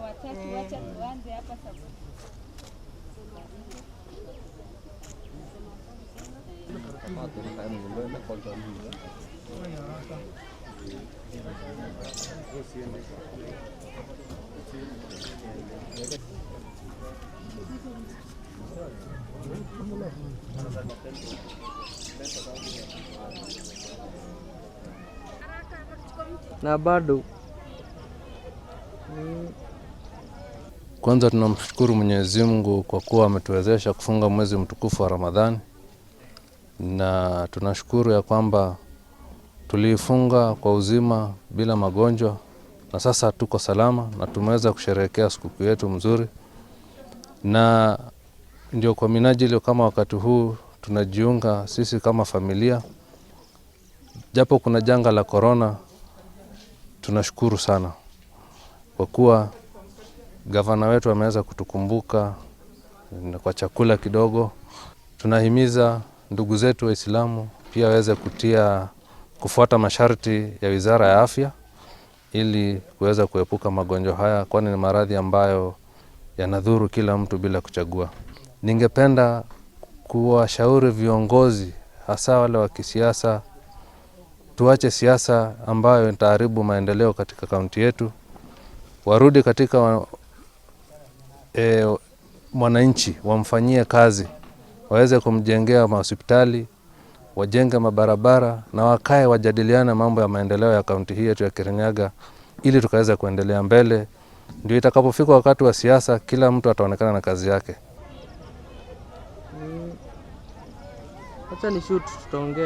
wamekaribisha watatu, wacha tuanze hapa sasa. Na bado kwanza tunamshukuru Mwenyezi Mungu kwa kuwa ametuwezesha kufunga mwezi mtukufu wa Ramadhani, na tunashukuru ya kwamba tulifunga kwa uzima bila magonjwa, na sasa tuko salama na tumeweza kusherehekea sikukuu yetu mzuri. Na ndio kwa minajili kama wakati huu tunajiunga sisi kama familia, japo kuna janga la corona, tunashukuru sana kwa kuwa gavana wetu ameweza kutukumbuka kwa chakula kidogo. Tunahimiza ndugu zetu Waislamu pia waweze kufuata masharti ya Wizara ya Afya ili kuweza kuepuka magonjwa haya, kwani ni maradhi ambayo yanadhuru kila mtu bila kuchagua. Ningependa kuwashauri viongozi, hasa wale wa kisiasa, tuache siasa ambayo itaharibu maendeleo katika kaunti yetu. Warudi katika mwananchi, wamfanyie kazi, waweze kumjengea hospitali, wajenge mabarabara, na wakae wajadiliane mambo ya maendeleo ya kaunti hii yetu ya Kirinyaga ili tukaweza kuendelea mbele. Ndio itakapofika wakati wa siasa, kila mtu ataonekana na kazi yake. Acha ni shoot, tutaongea.